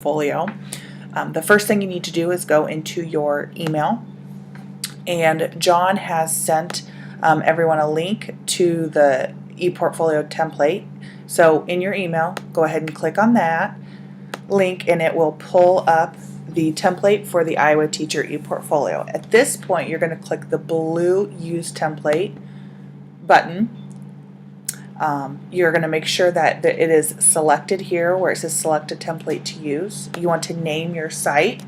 Folio. The first thing you need to do is go into your email, and John has sent everyone a link to the ePortfolio template. So in your email, go ahead and click on that link and it will pull up the template for the Iowa Teacher ePortfolio. At this point, you're going to click the blue Use Template button. You're going to make sure that it is selected here where it says select a template to use. You want to name your site.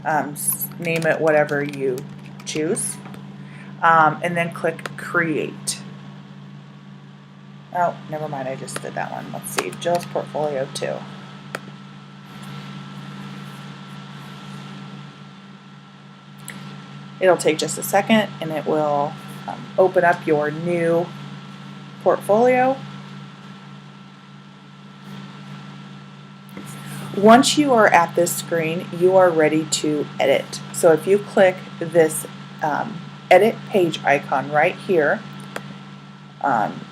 Name it whatever you choose. And then click Create. Oh, never mind, I just did that one. Let's see, Jill's Portfolio 2. It'll take just a second and it will open up your new portfolio. Once you are at this screen, you are ready to edit. So if you click this edit page icon right here,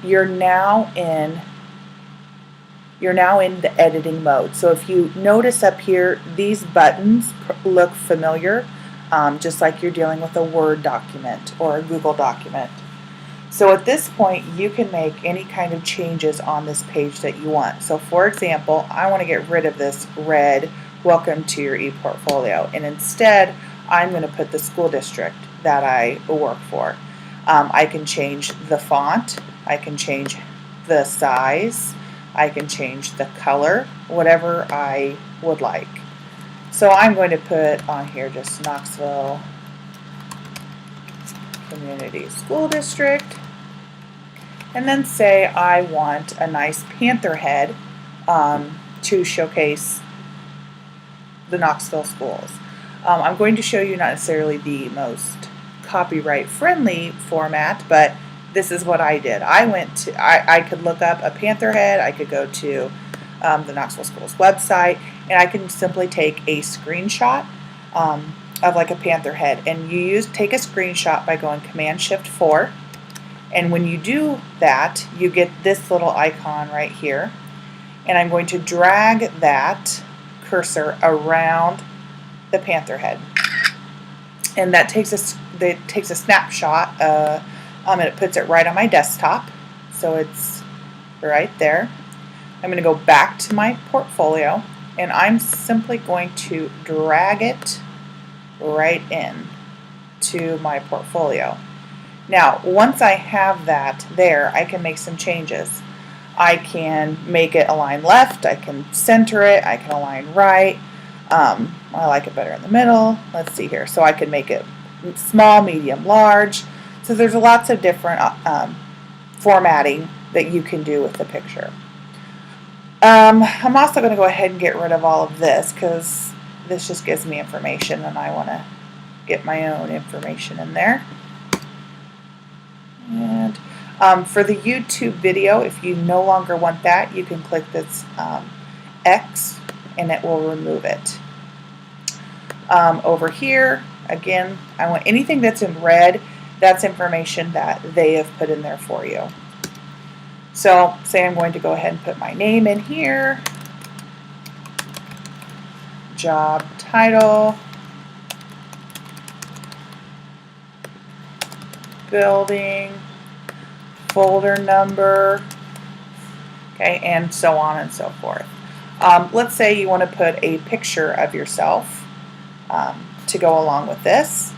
you're now in the editing mode. So if you notice up here, these buttons look familiar, just like you're dealing with a Word document or a Google document. So at this point, you can make any kind of changes on this page that you want. So for example, I want to get rid of this red welcome to your ePortfolio, and instead I'm going to put the school district that I work for. I can change the font, I can change the size, I can change the color, whatever I would like. So I'm going to put on here just Knoxville Community School District, and then say I want a nice panther head to showcase the Knoxville schools. I'm going to show you not necessarily the most copyright friendly format, but this is what I did. I could look up a panther head, I could go to the Knoxville Schools website, and I can simply take a screenshot of like a panther head, and you take a screenshot by going Command-Shift-4, and when you do that, you get this little icon right here, and I'm going to drag that cursor around the panther head, and that takes a snapshot and it puts it right on my desktop, so it's right there. I'm going to go back to my portfolio, and I'm simply going to drag it right in to my portfolio. Now, once I have that there, I can make some changes. I can make it align left, I can center it, I can align right. I like it better in the middle. Let's see here. So I can make it small, medium, large. So there's lots of different formatting that you can do with the picture. I'm also going to go ahead and get rid of all of this because this just gives me information and I want to get my own information in there. And for the YouTube video, if you no longer want that, you can click this X and it will remove it. Over here, again, I want anything that's in red, that's information that they have put in there for you. So say I'm going to go ahead and put my name in here, job title, building, folder number, okay, and so on and so forth. Let's say you want to put a picture of yourself to go along with this.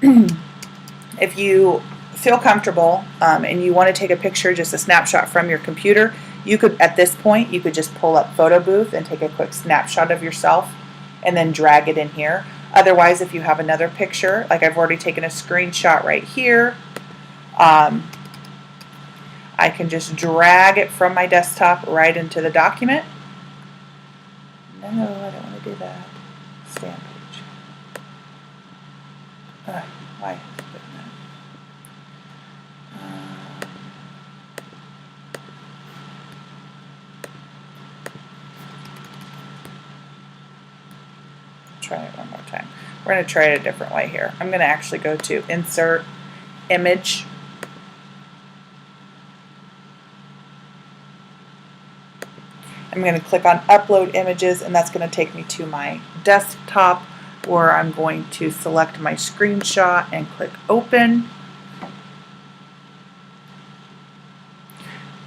If you feel comfortable and you want to take a picture, just a snapshot from your computer, you could, at this point, you could just pull up Photo Booth and take a quick snapshot of yourself and then drag it in here. Otherwise, if you have another picture, like I've already taken a screenshot right here, I can just drag it from my desktop right into the document. No, I don't want to do that. Stamp page. Why? Try it one more time. We're going to try it a different way here. I'm going to actually go to Insert, Image, I'm going to click on upload images, and that's going to take me to my desktop where I'm going to select my screenshot and click open.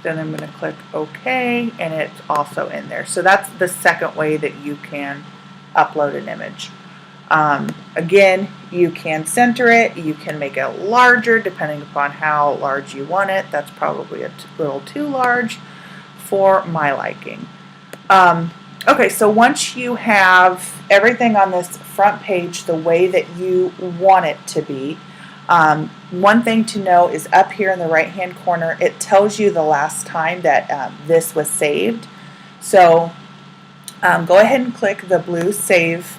Then I'm going to click OK, and it's also in there. So that's the second way that you can upload an image. Again, you can center it, you can make it larger depending upon how large you want it. That's probably a little too large for my liking. Okay, so once you have everything on this front page the way that you want it to be, one thing to know is up here in the right hand corner, it tells you the last time that this was saved. So go ahead and click the blue Save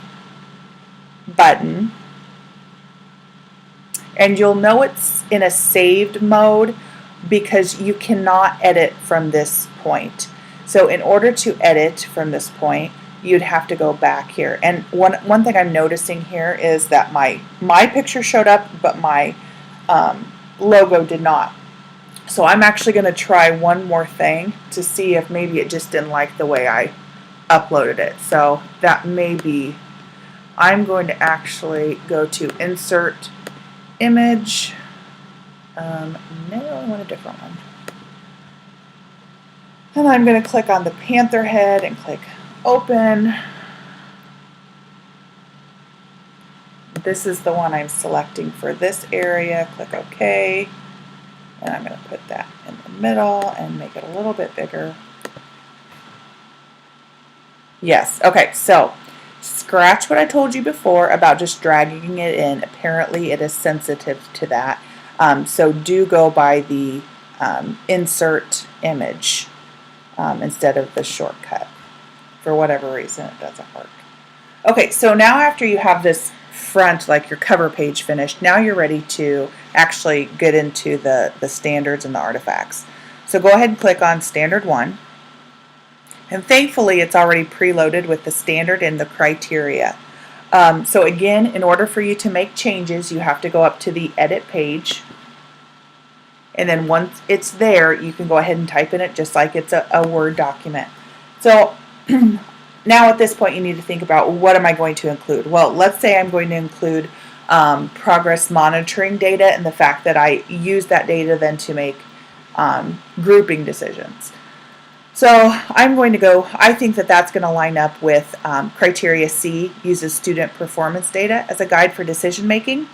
button, and you'll know it's in a saved mode because you cannot edit from this point. So in order to edit from this point, you'd have to go back here. And one thing I'm noticing here is that my picture showed up, but my logo did not. So I'm actually going to try one more thing to see if maybe it just didn't like the way I uploaded it. So that may be, I'm going to actually go to Insert Image. No, I want a different one. And I'm going to click on the panther head and click Open. This is the one I'm selecting for this area. Click OK. And I'm going to put that in the middle and make it a little bit bigger. Yes, okay, so scratch what I told you before about just dragging it in. Apparently it is sensitive to that. So do go by the insert image instead of the shortcut. For whatever reason, it doesn't work. Okay, so now after you have this front, like your cover page finished, now you're ready to actually get into the standards and the artifacts. So go ahead and click on Standard 1. And thankfully, it's already preloaded with the standard and the criteria. So again, in order for you to make changes, you have to go up to the Edit page. And then once it's there, you can go ahead and type in it just like it's a Word document. So now at this point, you need to think about, what am I going to include? Well, let's say I'm going to include progress monitoring data and the fact that I use that data then to make grouping decisions. So I'm going to go, I think that that's going to line up with Criteria C, uses student performance data as a guide for decision making.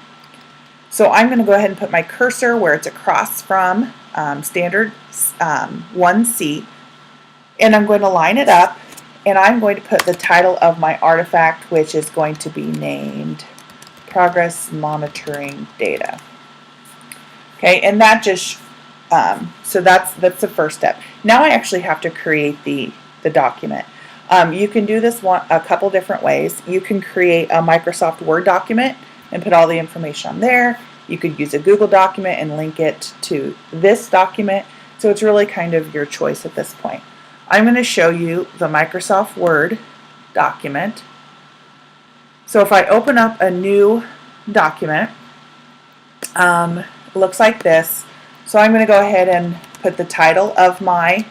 So I'm going to go ahead and put my cursor where it's across from Standard 1C, and I'm going to line it up, and I'm going to put the title of my artifact, which is going to be named Progress Monitoring Data. Okay, and that just so that's the first step. Now I actually have to create the document. You can do this a couple different ways. You can create a Microsoft Word document and put all the information on there. You could use a Google document and link it to this document. So it's really kind of your choice at this point. I'm going to show you the Microsoft Word document. So if I open up a new document, it looks like this. So I'm going to go ahead and put the title of my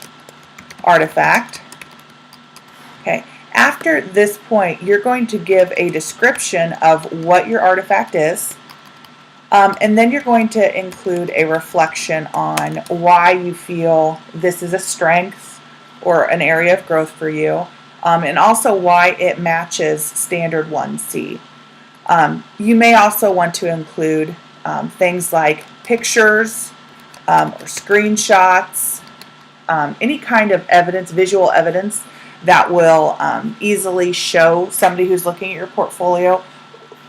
artifact. Okay. After this point, you're going to give a description of what your artifact is, and then you're going to include a reflection on why you feel this is a strength or an area of growth for you, and also why it matches Standard 1C. You may also want to include things like pictures or screenshots, any kind of evidence, visual evidence that will easily show somebody who's looking at your portfolio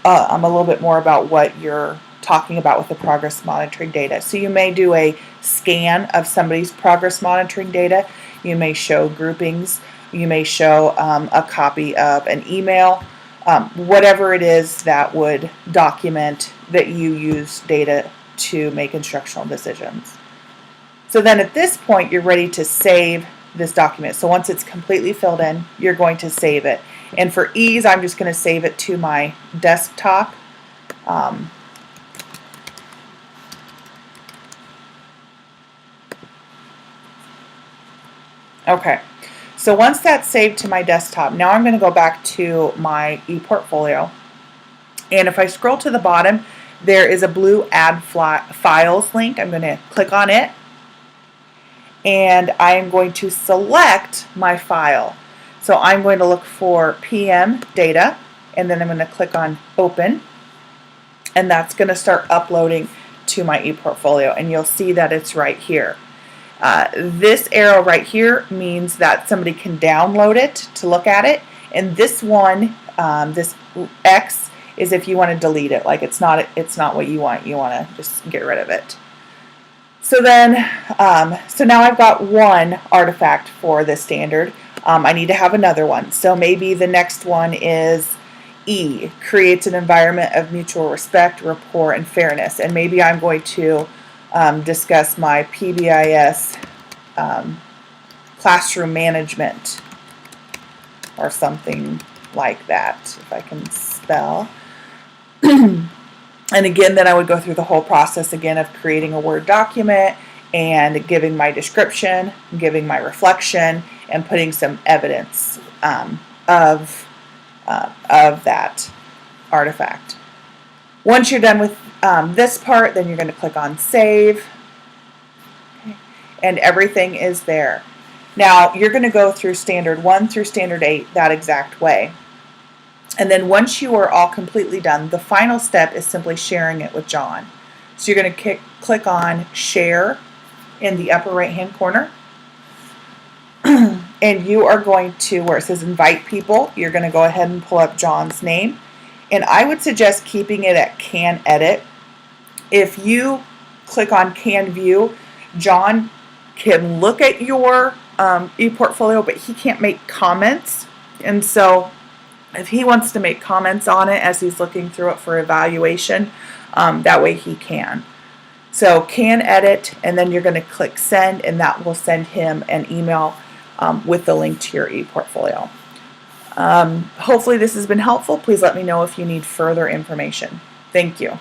a little bit more about what you're talking about with the progress monitoring data. So you may do a scan of somebody's progress monitoring data. You may show groupings. You may show a copy of an email, whatever it is that would document that you use data to make instructional decisions. So then at this point, you're ready to save this document. So once it's completely filled in, you're going to save it. And for ease, I'm just going to save it to my desktop. Okay, So once that's saved to my desktop, now I'm going to go back to my ePortfolio. And if I scroll to the bottom, there is a blue Add Files link. I'm going to click on it. And I am going to select my file. So I'm going to look for PM data, and then I'm going to click on Open. And that's going to start uploading to my ePortfolio. And you'll see that it's right here. This arrow right here means that somebody can download it to look at it. And this one, this X, is if you want to delete it. Like it's not what you want. You want to just get rid of it. So then, so now I've got one artifact for this standard. I need to have another one. So maybe the next one is E, creates an environment of mutual respect, rapport, and fairness. And maybe I'm going to discuss my PBIS classroom management or something like that, if I can spell. And again, then I would go through the whole process again of creating a Word document and giving my description, giving my reflection, and putting some evidence of that artifact. Once you're done with this part, then you're going to click on Save, okay, and everything is there. Now, you're going to go through Standard 1 through Standard 8 that exact way. And then once you are all completely done, the final step is simply sharing it with John. So you're going to click on Share in the upper right-hand corner. And you are going to, where it says Invite People, you're going to go ahead and pull up John's name. And I would suggest keeping it at Can Edit. If you click on Can View, John can look at your ePortfolio, but he can't make comments. And so if he wants to make comments on it as he's looking through it for evaluation, that way he can. So Can Edit, and then you're going to click Send, and that will send him an email with the link to your ePortfolio. Hopefully this has been helpful. Please let me know if you need further information. Thank you.